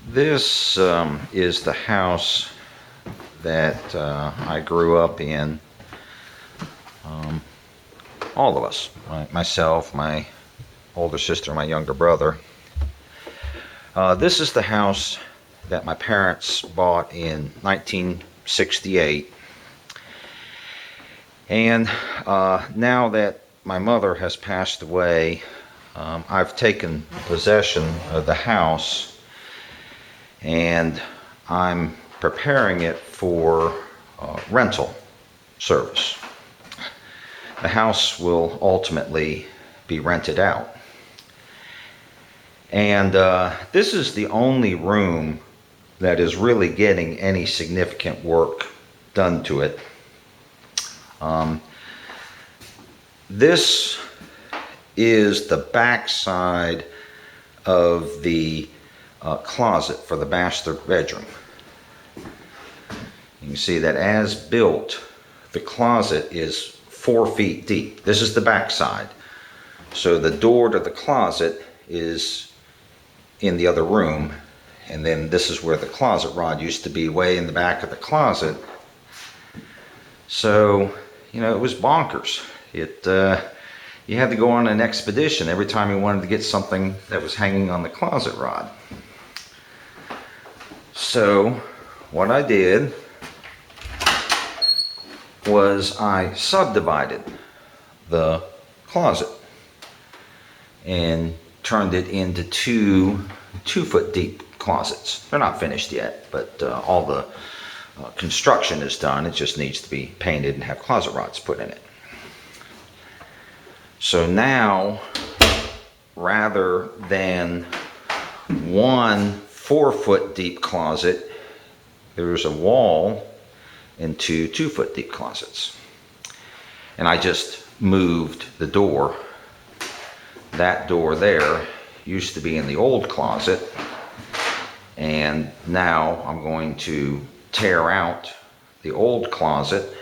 This is the house that I grew up in. All of us, myself, my older sister, my younger brother. This is the house that my parents bought in 1968. And now that my mother has passed away, I've taken possession of the house and I'm preparing it for rental service. The house will ultimately be rented out. And this is the only room that is really getting any significant work done to it. This is the back side of the closet for the master bedroom. You can see that as built, the closet is 4 feet deep. This is the back side. So the door to the closet is in the other room, and then this is where the closet rod used to be, way in the back of the closet. So, you know, it was bonkers. You had to go on an expedition every time you wanted to get something that was hanging on the closet rod. So what I did was I subdivided the closet and turned it into two foot deep closets. They're not finished yet, but all the construction is done. It just needs to be painted and have closet rods put in it. So now, rather than one 4 foot deep closet, there's a wall and two 2 foot deep closets. And I just moved the door. That door there used to be in the old closet, and now I'm going to tear out the old closet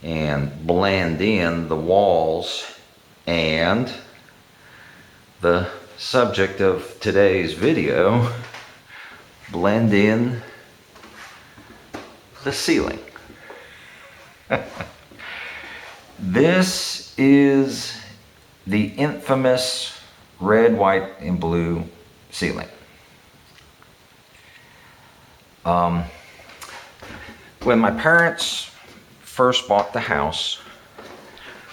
and blend in the walls and the subject of today's video, blend in the ceiling. This is the infamous red, white, and blue ceiling. When my parents first bought the house,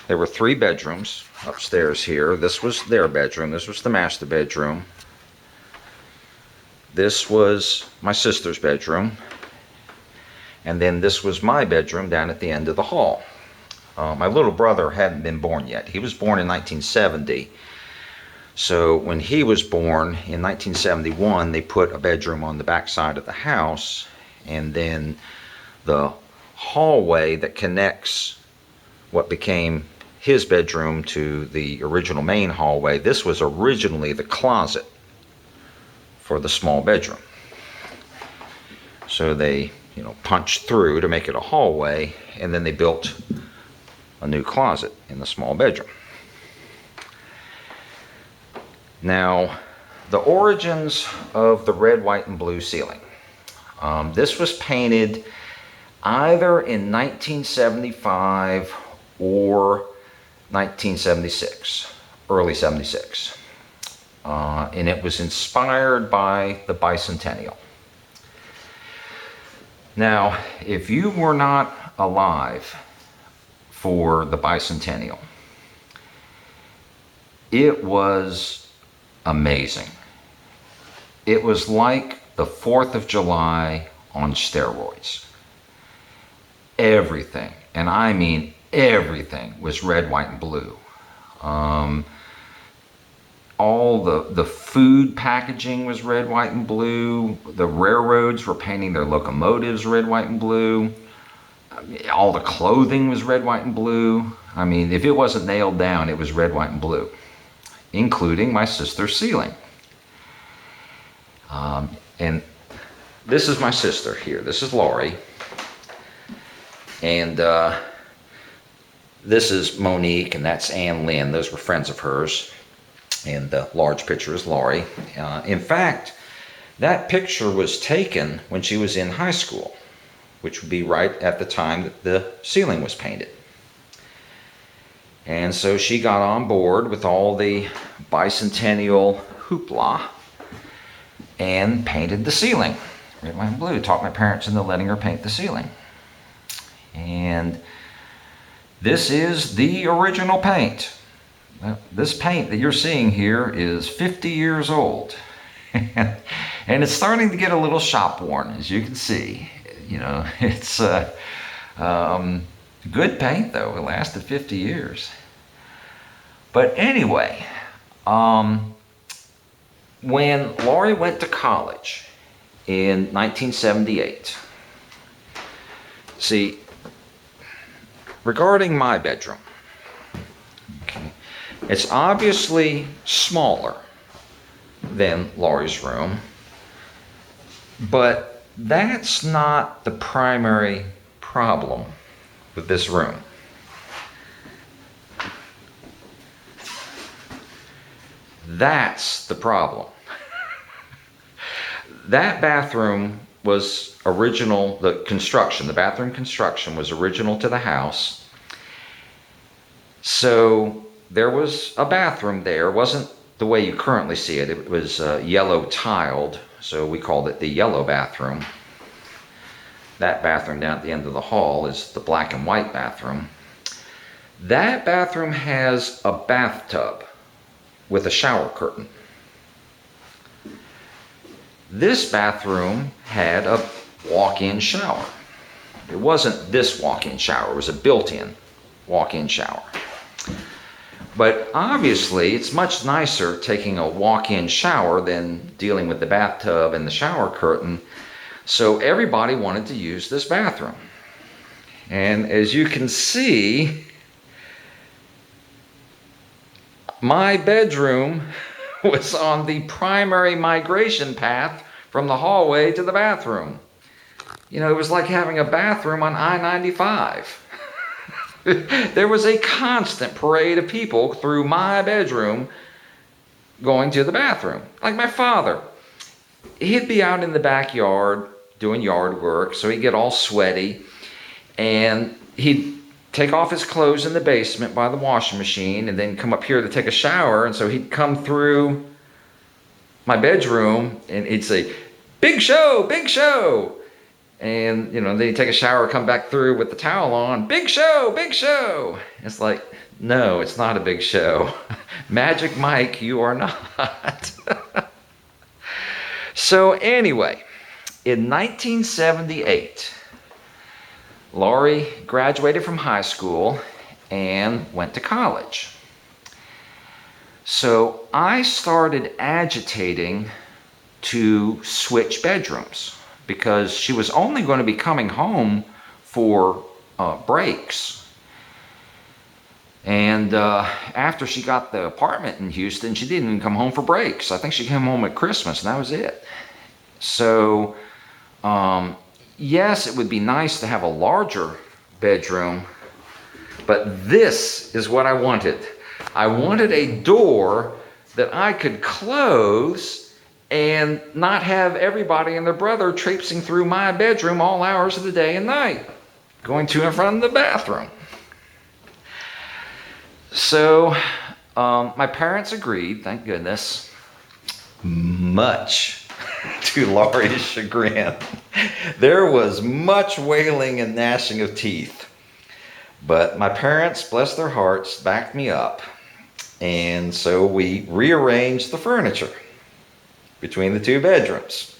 there were 3 bedrooms upstairs here. This was their bedroom. This was the master bedroom. This was my sister's bedroom. And then this was my bedroom down at the end of the hall. My little brother hadn't been born yet. He was born in 1970. So when he was born in 1971, they put a bedroom on the back side of the house, and then the hallway that connects what became his bedroom to the original main hallway, this was originally the closet for the small bedroom. So they, punched through to make it a hallway, and then they built a new closet in the small bedroom. Now, the origins of the red, white, and blue ceiling. This was painted either in 1975 or 1976, early 76. And it was inspired by the bicentennial. Now, if you were not alive for the bicentennial, it was amazing. It was like the 4th of July on steroids. Everything, and I mean everything, was red, white, and blue. All the food packaging was red, white, and blue. The railroads were painting their locomotives red, white, and blue. All the clothing was red, white, and blue. I mean, if it wasn't nailed down, it was red, white, and blue, including my sister's ceiling. And this is my sister here. This is Laurie. And this is Monique, and that's Ann Lynn. Those were friends of hers. And the large picture is Laurie. In fact, That picture was taken when she was in high school, which would be right at the time that the ceiling was painted. And so she got on board with all the bicentennial hoopla and painted the ceiling. Red, white, and blue. Talked my parents into letting her paint the ceiling. And this is the original paint. This paint that you're seeing here is 50 years old. And it's starting to get a little shop worn, as you can see. You know, it's good paint, though. It lasted 50 years. But anyway, when Laurie went to college in 1978, see, regarding my bedroom, okay, it's obviously smaller than Laurie's room, but that's not the primary problem with this room. That's the problem. That bathroom was original, the bathroom construction was original to the house. So there was a bathroom there. It wasn't the way you currently see it. It was yellow tiled, so we called it the yellow bathroom. That bathroom down at the end of the hall is the black and white bathroom. That bathroom has a bathtub with a shower curtain. This bathroom had a walk-in shower. It wasn't this walk-in shower, it was a built-in walk-in shower. But obviously, it's much nicer taking a walk-in shower than dealing with the bathtub and the shower curtain. So everybody wanted to use this bathroom. And as you can see, my bedroom was on the primary migration path from the hallway to the bathroom. You know, it was like having a bathroom on I-95. There was a constant parade of people through my bedroom going to the bathroom. Like my father, he'd be out in the backyard doing yard work, so he'd get all sweaty, and he'd take off his clothes in the basement by the washing machine and then come up here to take a shower. And so he'd come through my bedroom and he'd say, "Big show, big show." And, you know, then he'd take a shower, come back through with the towel on, "Big show, big show." It's like, no, it's not a big show. Magic Mike, you are not. So anyway, in 1978, Laurie graduated from high school and went to college. So I started agitating to switch bedrooms because she was only going to be coming home for breaks. And after she got the apartment in Houston, she didn't even come home for breaks. I think she came home at Christmas, and that was it. So yes, it would be nice to have a larger bedroom, but this is what I wanted. I wanted a door that I could close and not have everybody and their brother traipsing through my bedroom all hours of the day and night, going to and from the bathroom. So my parents agreed, thank goodness, much to Laurie's chagrin. There was much wailing and gnashing of teeth. But my parents, bless their hearts, backed me up. And so we rearranged the furniture between the two bedrooms.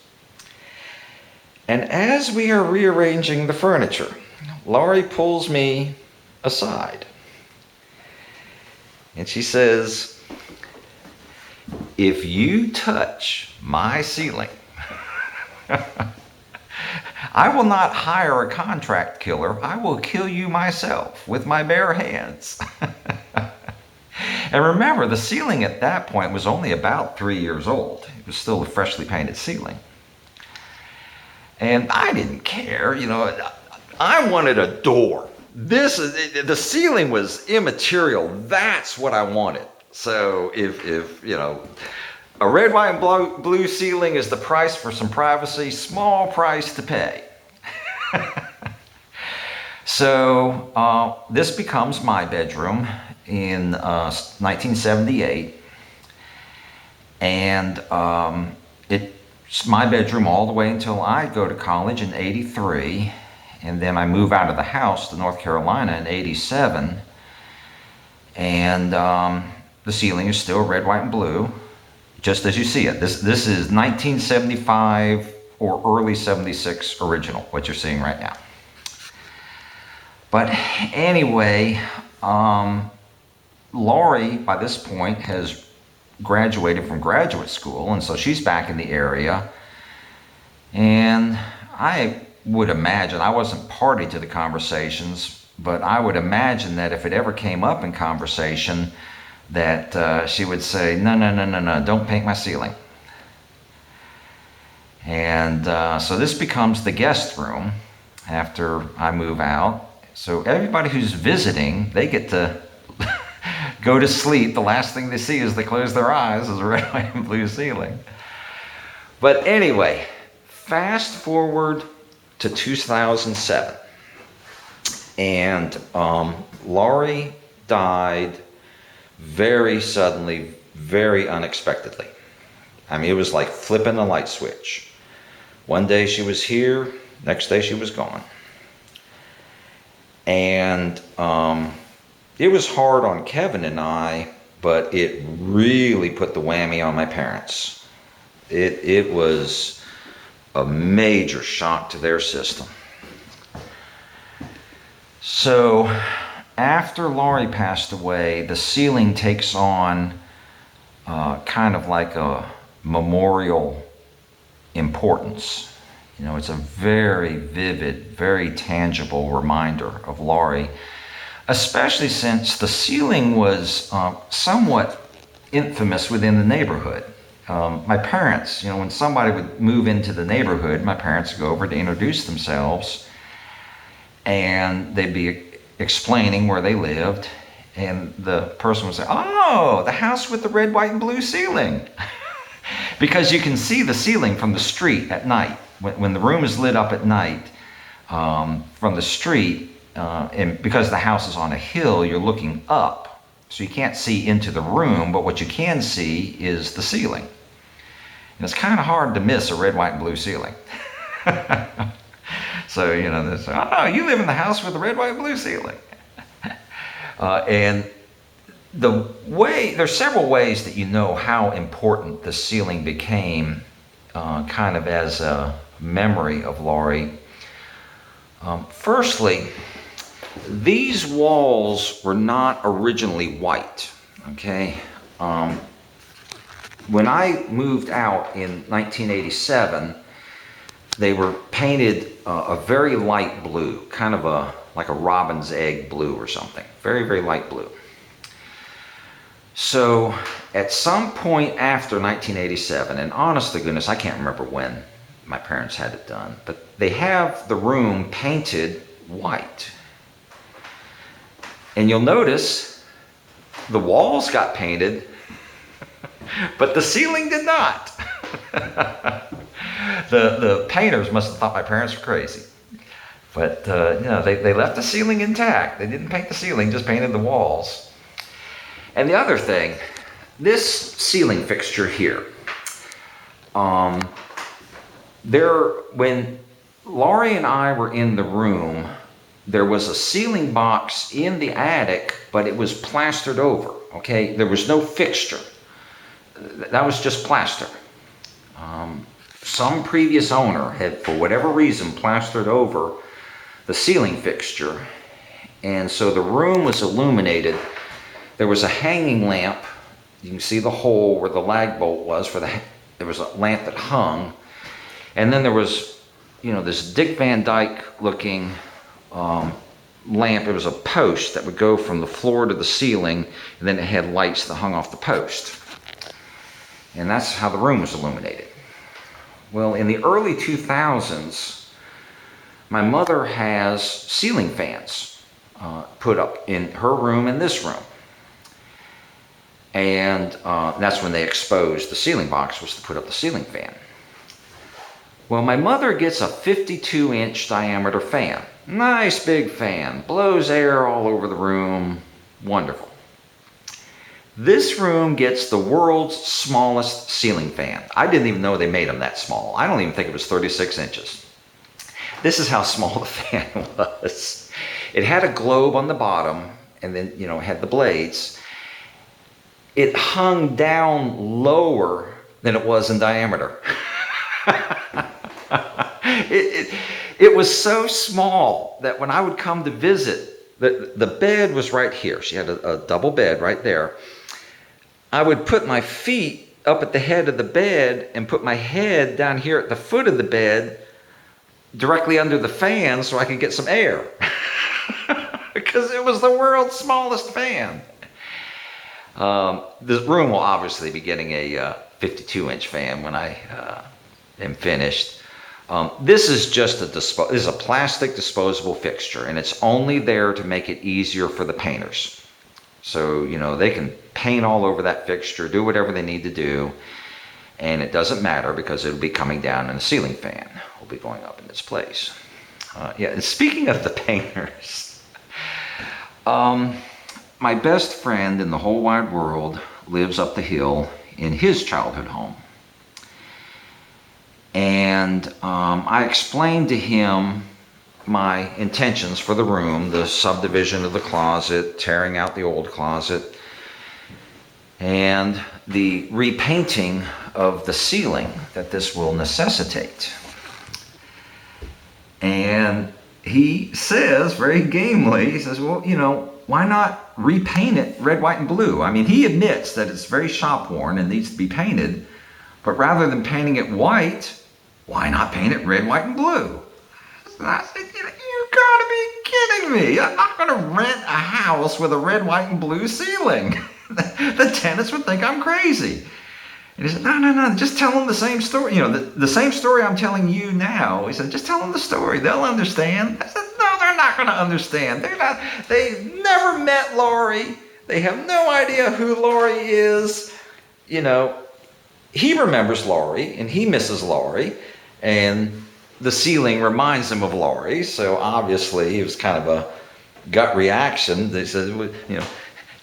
And as we are rearranging the furniture, Laurie pulls me aside. And she says, "If you touch my ceiling, I will not hire a contract killer. I will kill you myself with my bare hands." And remember, the ceiling at that point was only about 3 years old. It was still a freshly painted ceiling. And I didn't care, you know, I wanted a door. The ceiling was immaterial. That's what I wanted. So if you know, A red, white, and blue ceiling is the price for some privacy. Small price to pay. So this becomes my bedroom in 1978. And it's my bedroom all the way until I go to college in 83. And then I move out of the house to North Carolina in 87. And the ceiling is still red, white, and blue, just as you see it. This is 1975 or early 76 original, what you're seeing right now. But anyway, Laurie, by this point, has graduated from graduate school, and so she's back in the area. And I would imagine, I wasn't party to the conversations, but I would imagine that if it ever came up in conversation, that she would say, no, don't paint my ceiling. And so this becomes the guest room after I move out. So everybody who's visiting, they get to go to sleep. The last thing they see as they close their eyes is a red, white, and blue ceiling. But anyway, fast forward to 2007. And Laurie died very suddenly, very unexpectedly. I mean, it was like flipping a light switch. One day she was here, next day she was gone. And it was hard on Kevin and I, but it really put the whammy on my parents. It was a major shock to their system. So after Laurie passed away, the ceiling takes on kind of like a memorial importance. You know, it's a very vivid, very tangible reminder of Laurie, especially since the ceiling was somewhat infamous within the neighborhood. My parents, you know, when somebody would move into the neighborhood, my parents would go over to introduce themselves, and they'd be explaining where they lived, and the person would say, "Oh, the house with the red, white, and blue ceiling." Because you can see the ceiling from the street at night. When the room is lit up at night from the street, and because the house is on a hill, you're looking up. So you can't see into the room, but what you can see is the ceiling. And it's kind of hard to miss a red, white, and blue ceiling. So, you know, they say, "Oh, you live in the house with the red, white, and blue ceiling." And there's several ways that you know how important the ceiling became kind of as a memory of Laurie. Firstly, these walls were not originally white, okay? When I moved out in 1987, they were painted a very light blue, kind of like a robin's egg blue or something. Very, very light blue. So at some point after 1987, and honest to goodness, I can't remember when my parents had it done, but they have the room painted white. And you'll notice the walls got painted, but the ceiling did not. The painters must have thought my parents were crazy. But you know, they left the ceiling intact. They didn't paint the ceiling, just painted the walls. And the other thing, this ceiling fixture here, when Laurie and I were in the room, there was a ceiling box in the attic, but it was plastered over, okay? There was no fixture. That was just plaster. Some previous owner had, for whatever reason, plastered over the ceiling fixture, and so the room was illuminated. There was a hanging lamp. You can see the hole where the lag bolt was there was a lamp that hung. And then there was, you know, this Dick Van Dyke looking lamp. It was a post that would go from the floor to the ceiling, and then it had lights that hung off the post. And that's how the room was illuminated. Well, in the early 2000s, my mother has ceiling fans put up in her room and this room. And that's when they exposed the ceiling box, was to put up the ceiling fan. Well, my mother gets a 52-inch diameter fan. Nice big fan, blows air all over the room, wonderful. This room gets the world's smallest ceiling fan. I didn't even know they made them that small. I don't even think it was 36 inches. This is how small the fan was. It had a globe on the bottom, and then, it had the blades. It hung down lower than it was in diameter. It was so small that when I would come to visit, the bed was right here. She had a double bed right there. I would put my feet up at the head of the bed and put my head down here at the foot of the bed, directly under the fan, so I could get some air. Because it was the world's smallest fan. This room will obviously be getting a 52-inch fan when I am finished. This is just this is a plastic disposable fixture, and it's only there to make it easier for the painters. So, they can paint all over that fixture, do whatever they need to do, and it doesn't matter because it'll be coming down and the ceiling fan will be going up in its place. And speaking of the painters, my best friend in the whole wide world lives up the hill in his childhood home. And I explained to him my intentions for the room, the subdivision of the closet, tearing out the old closet, and the repainting of the ceiling that this will necessitate. And he says, very gamely, he says, well, why not repaint it red, white, and blue? I mean, he admits that it's very shop worn and needs to be painted, but rather than painting it white, why not paint it red, white, and blue? I said, you gotta be kidding me. I'm not gonna rent a house with a red, white, and blue ceiling. The tenants would think I'm crazy. And he said, no, just tell them the same story. The same story I'm telling you now. He said, just tell them the story. They'll understand. I said, no, they're not gonna understand. They've never met Laurie. They have no idea who Laurie is. He remembers Laurie and he misses Laurie. And the ceiling reminds him of Laurie, so obviously it was kind of a gut reaction. They said,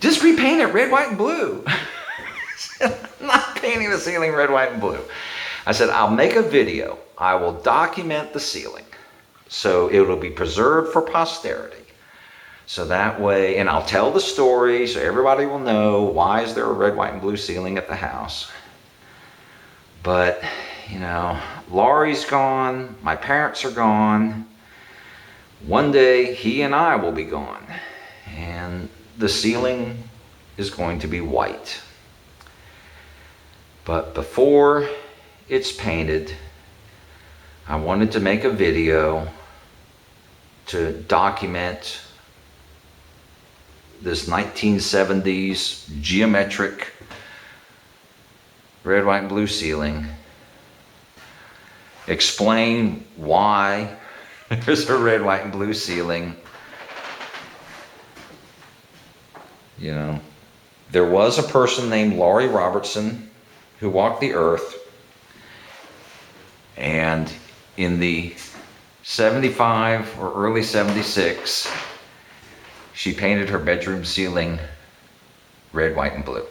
just repaint it red, white, and blue. I'm not painting the ceiling red, white, and blue. I said, I'll make a video. I will document the ceiling, so it will be preserved for posterity. So that way, and I'll tell the story, so everybody will know why is there a red, white, and blue ceiling at the house. But, Laurie's gone, my parents are gone. One day, he and I will be gone. And the ceiling is going to be white. But before it's painted, I wanted to make a video to document this 1970s geometric red, white, and blue ceiling. Explain why there's a red, white, and blue ceiling. There was a person named Laurie Robertson who walked the earth, and in the 75 or early 76, she painted her bedroom ceiling red, white, and blue.